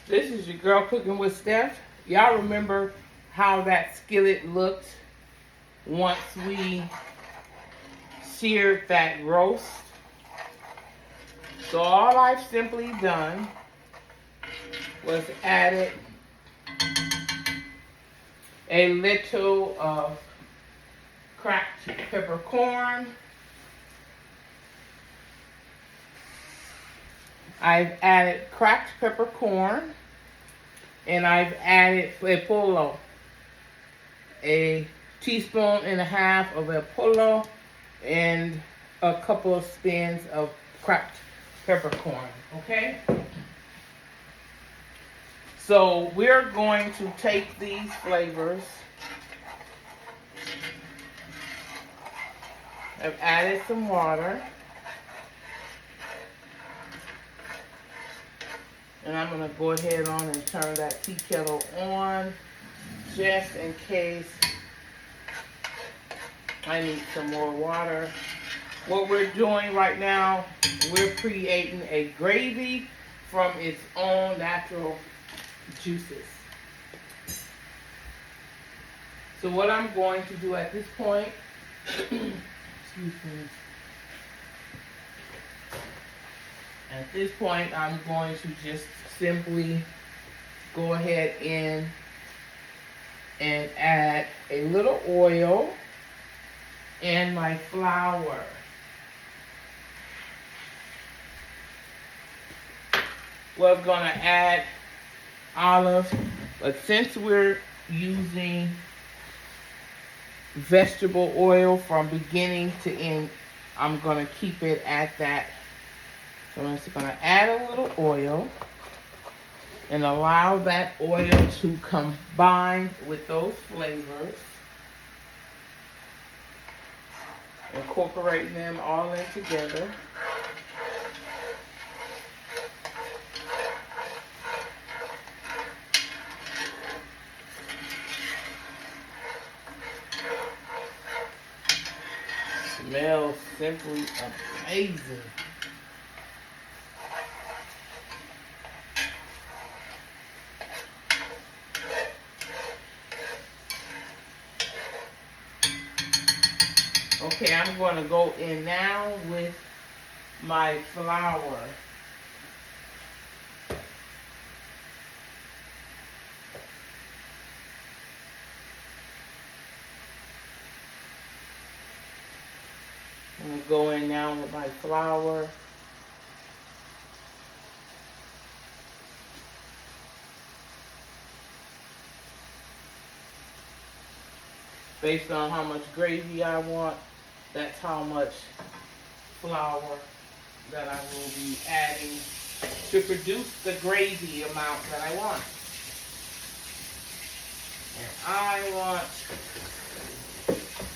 This is your girl cooking with Steph. Y'all remember how that skillet looked once we seared that roast? So all I've simply done was added a little of cracked peppercorn. I've added cracked peppercorn, and I've added puello, a teaspoon and a half of puello, and a couple of spins of cracked peppercorn. Okay? So we're going to take these flavors. I've added some water. And I'm going to go ahead on and turn that tea kettle on just in case I need some more water. What we're doing right now, we're creating a gravy from its own natural juices. So what I'm going to do at this point, excuse me. At this point, I'm going to just simply go ahead and add a little oil and my flour. We're going to add olive, but since we're using vegetable oil from beginning to end, I'm going to keep it at that. So I'm just going to add a little oil and allow that oil to combine with those flavors. Incorporate them all in together. Smells simply amazing. Okay, I'm going to go in now with my flour. I'm going to go in now with my flour. Based on how much gravy I want, that's how much flour that I will be adding to produce the gravy amount that I want. And I want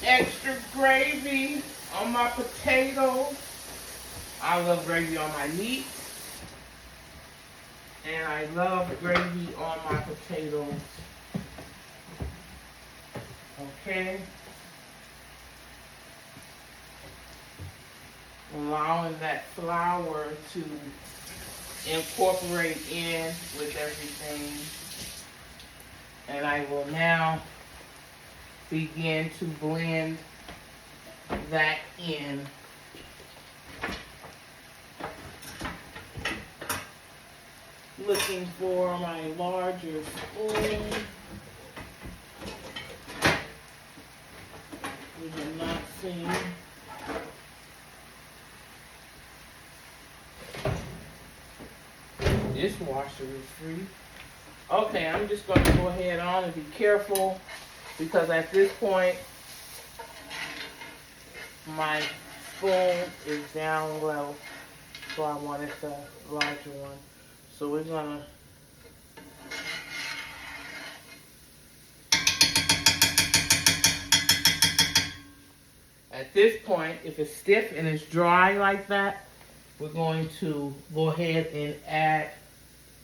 extra gravy on my potatoes. I love gravy on my meat. And I love gravy on my potatoes. Okay. Allowing that flour to incorporate in with everything. And I will now begin to blend that in. Looking for my larger spoon. We have not seen. Dishwasher is free. Okay, I'm just going to go ahead on and be careful because at this point my spoon is down low, so I wanted the larger one. So we're gonna at this point, if it's stiff and it's dry like that, we're going to go ahead and add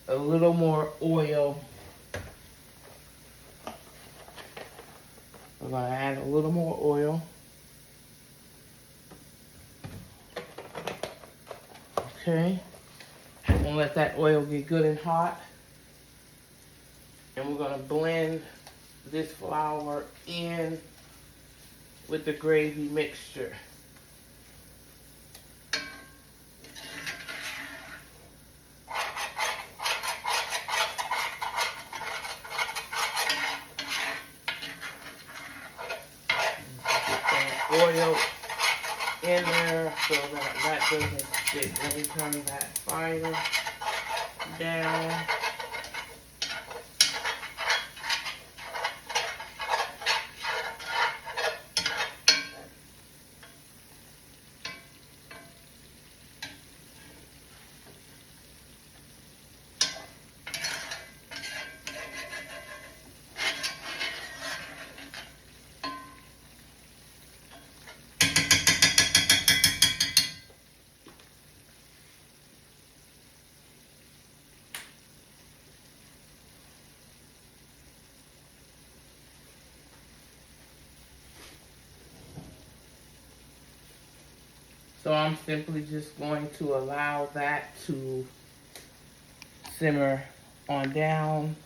a little more oil. We're going to add a little more oil. Okay. I'm going to let that oil get good and hot. And we're gonna blend this flour in with the gravy mixture. Oil in there so that doesn't stick. Let me turn that fire down. So I'm simply just going to allow that to simmer on down.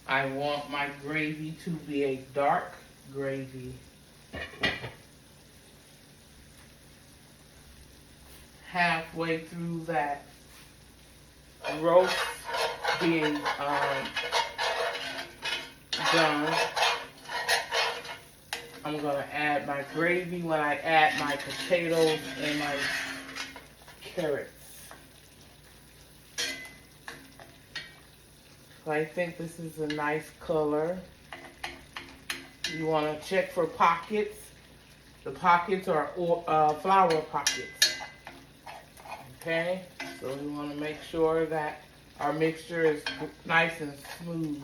I want my gravy to be a dark gravy. Halfway through that roast being done, I'm going to add my gravy when I add my potatoes and my carrots. So I think this is a nice color. You want to check for pockets. The pockets are flour pockets. Okay, so we want to make sure that our mixture is nice and smooth.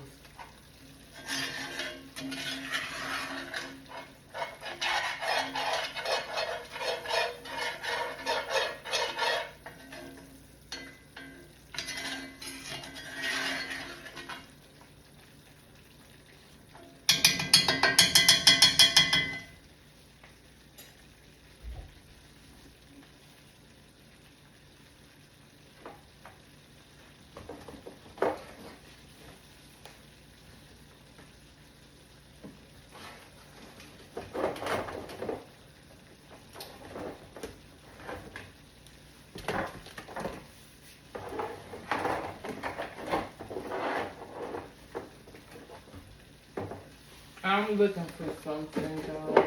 I'm looking for something, guys.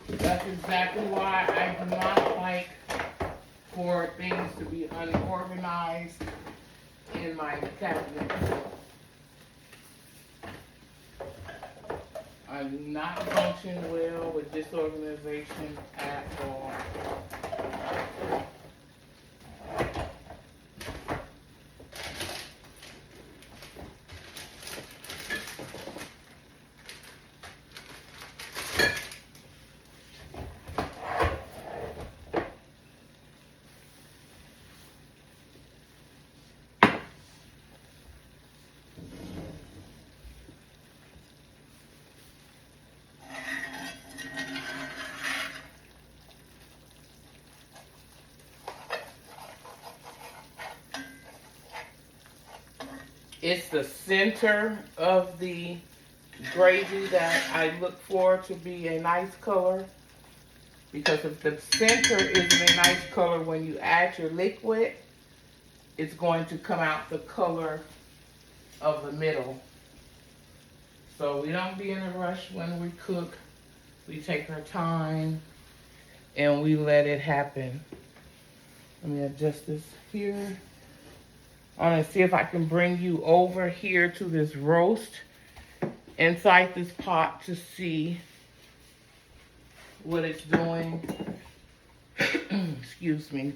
That's exactly why I do not like for things to be unorganized in my cabinet. I do not function well with disorganization at all. It's the center of the gravy that I look for to be a nice color. Because if the center isn't a nice color when you add your liquid, it's going to come out the color of the middle. So we don't be in a rush when we cook. We take our time and we let it happen. Let me adjust this here. I want to see if I can bring you over here to this roast inside this pot to see what it's doing. Excuse me.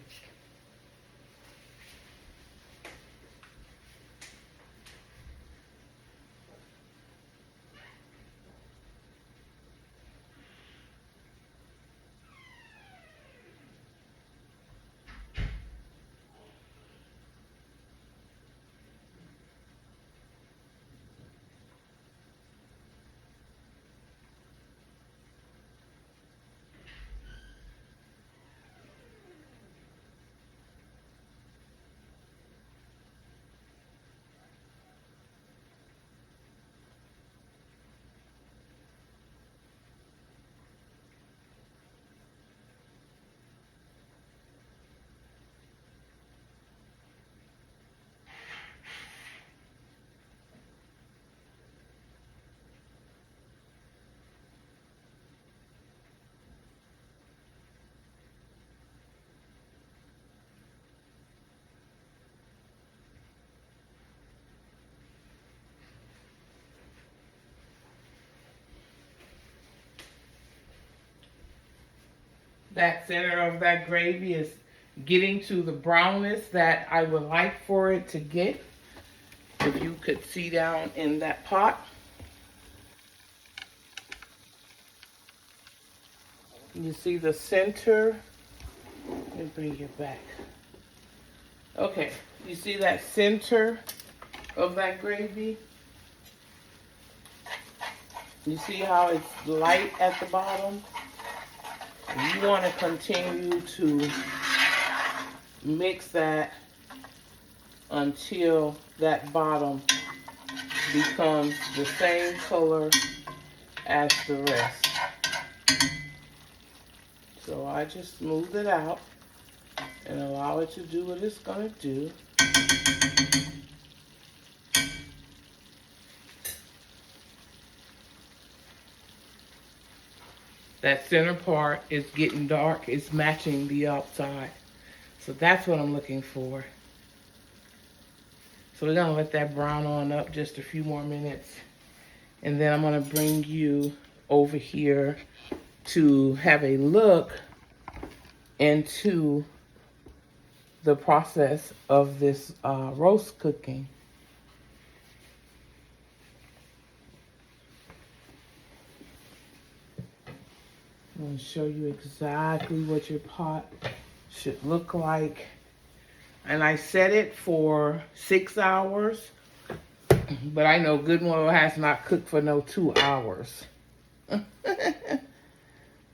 that center of that gravy is getting to the brownness that I would like for it to get. If you could see down in that pot. You see the center. Let me bring it back. Okay, you see that center of that gravy? You see how it's light at the bottom? You want to continue to mix that until that bottom becomes the same color as the rest. So I just smooth it out and allow it to do what it's going to do. That center part is getting dark. It's matching the outside. So that's what I'm looking for. So we're gonna let that brown on up just a few more minutes. And then I'm gonna bring you over here to have a look into the process of this roast cooking. I'm going to show you exactly what your pot should look like. And I set it for 6 hours, but I know Good Morrow has not cooked for no 2 hours.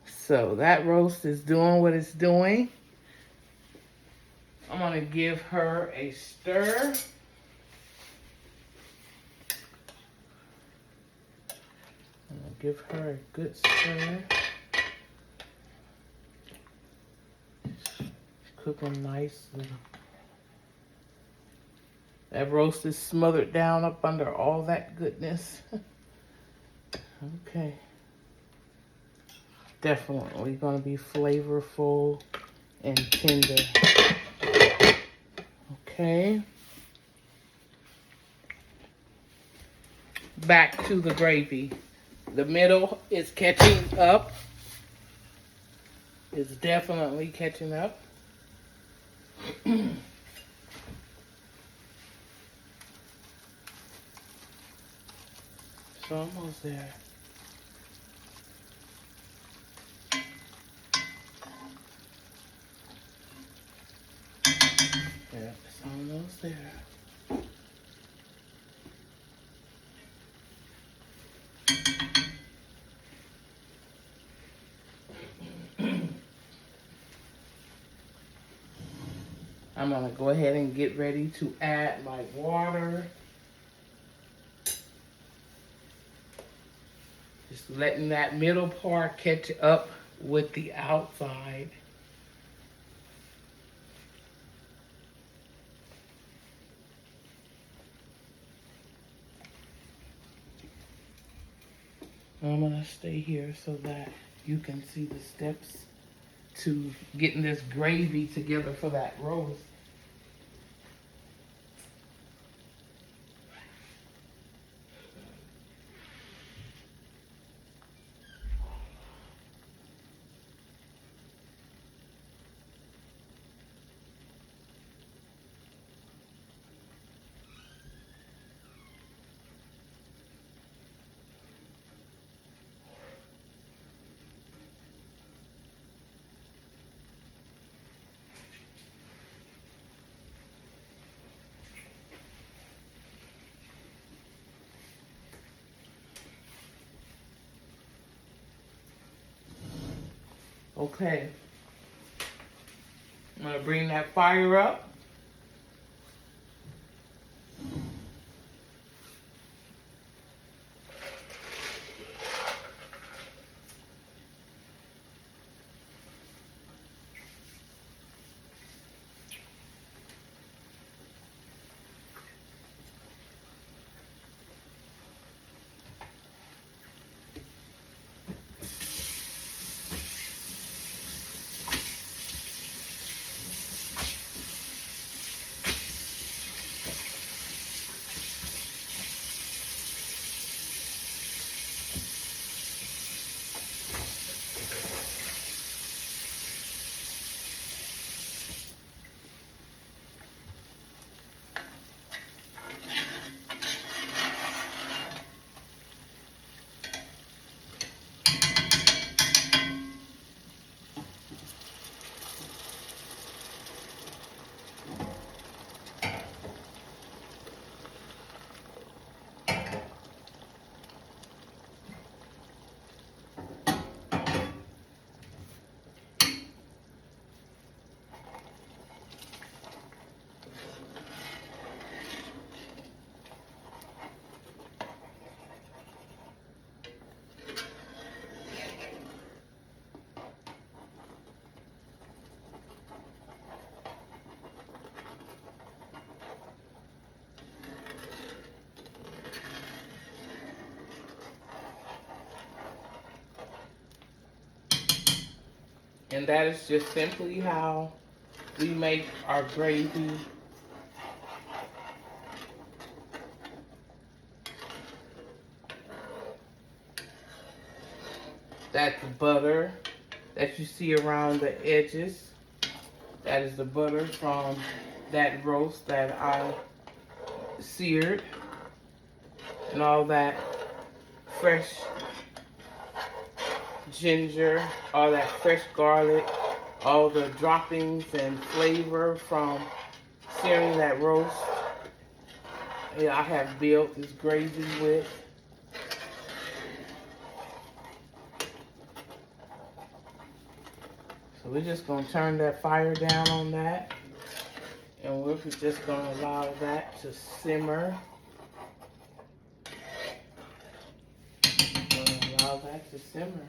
So that roast is doing what it's doing. I'm going to give her a stir. I'm going to give her a good stir. Cook them nicely. That roast is smothered down up under all that goodness. Okay. Definitely going to be flavorful and tender. Okay. Back to the gravy. The middle is catching up. It's definitely catching up. It's almost there. Yeah, it's almost there. I'm gonna go ahead and get ready to add my water. Just letting that middle part catch up with the outside. I'm gonna stay here so that you can see the steps to getting this gravy together for that roast. Okay. I'm gonna bring that fire up. And that is just simply how we make our gravy. That's butter that you see around the edges. That is the butter from that roast that I seared. And all that fresh ginger, all that fresh garlic, all the droppings and flavor from searing that roast. I have built this gravy with. So we're just going to turn that fire down on that. And we're just going to allow that to simmer. Allow that to simmer.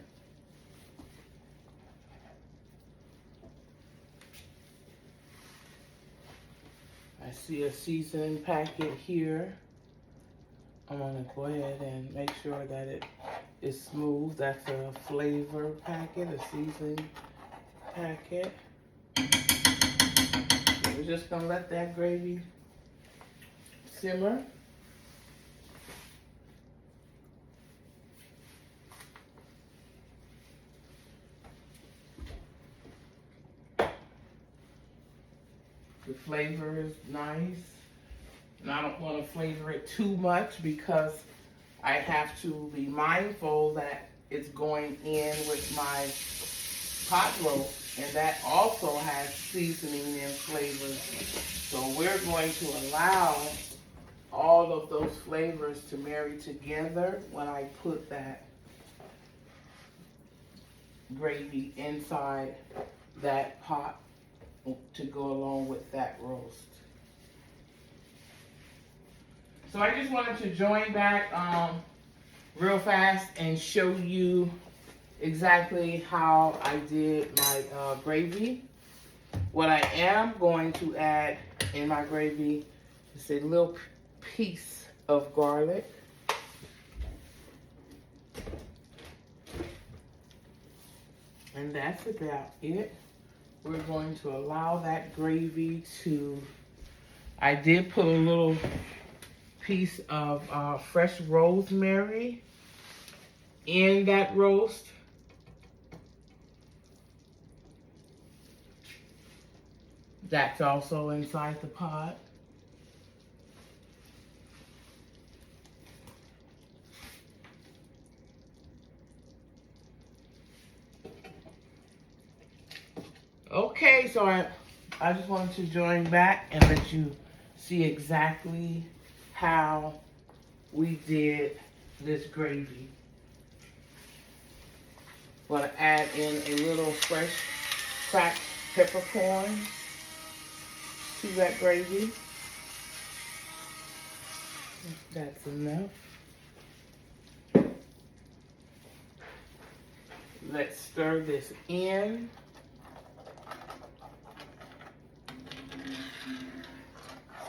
I see a seasoning packet here. I'm going to go ahead and make sure that it is smooth. That's a flavor packet, a seasoning packet. So we're just going to let that gravy simmer. The flavor is nice. And I don't want to flavor it too much because I have to be mindful that it's going in with my pot roast, and that also has seasoning and flavors. So we're going to allow all of those flavors to marry together when I put that gravy inside that pot to go along with that roast. So I just wanted to join back real fast and show you exactly how I did my gravy. What I am going to add in my gravy is a little piece of garlic. And that's about it. We're going to allow that gravy to, I did put a little piece of fresh rosemary in that roast. That's also inside the pot. Okay, so I just wanted to join back and let you see exactly how we did this gravy. I'm going to add in a little fresh cracked peppercorn to that gravy. That's enough. Let's stir this in.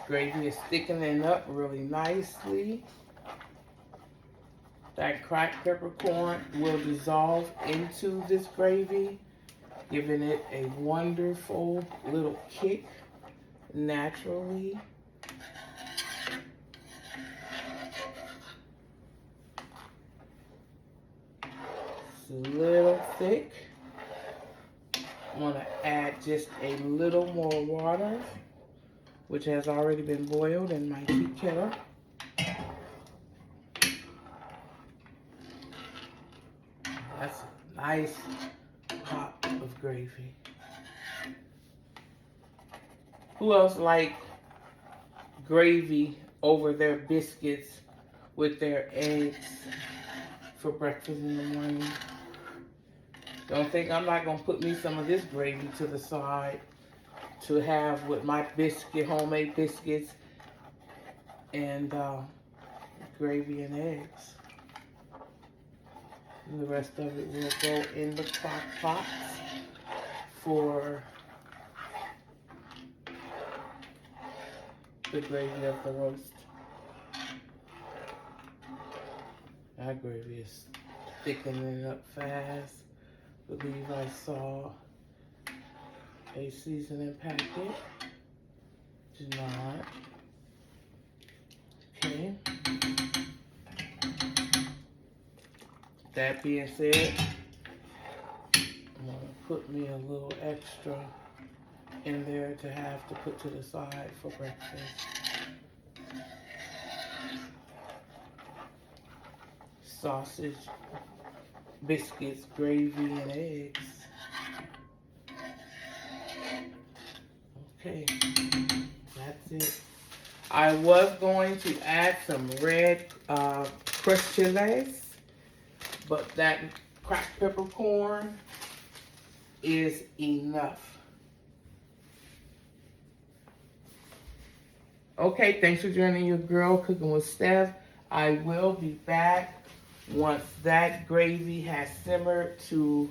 Gravy is thickening up really nicely. That cracked peppercorn will dissolve into this gravy, giving it a wonderful little kick naturally. It's a little thick. I'm going to add just a little more water, which has already been boiled in my tea kettle. That's a nice pot of gravy. Who else like gravy over their biscuits with their eggs for breakfast in the morning? Don't think I'm not going to put me some of this gravy to the side to have with my homemade biscuits and gravy and eggs. And the rest of it will go in the crock pot for the gravy of the roast. That gravy is thickening up fast. I believe I saw a seasoning packet. Do not. Okay. That being said, I'm gonna put me a little extra in there to have to put to the side for breakfast. Sausage, biscuits, gravy, and eggs. Okay, that's it. I was going to add some red crushed chiles, but that cracked peppercorn is enough. Okay, thanks for joining your girl Cooking with Steph. I will be back once that gravy has simmered to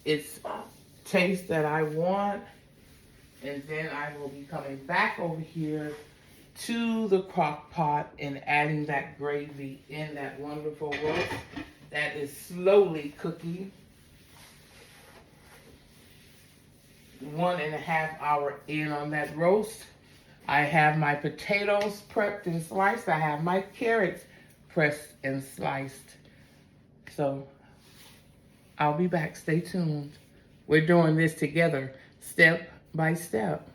its taste that I want. And then I will be coming back over here to the crock pot and adding that gravy in that wonderful roast that is slowly cooking. 1.5 hours in on that roast. I have my potatoes prepped and sliced. I have my carrots pressed and sliced. So I'll be back. Stay tuned. We're doing this together, step by step.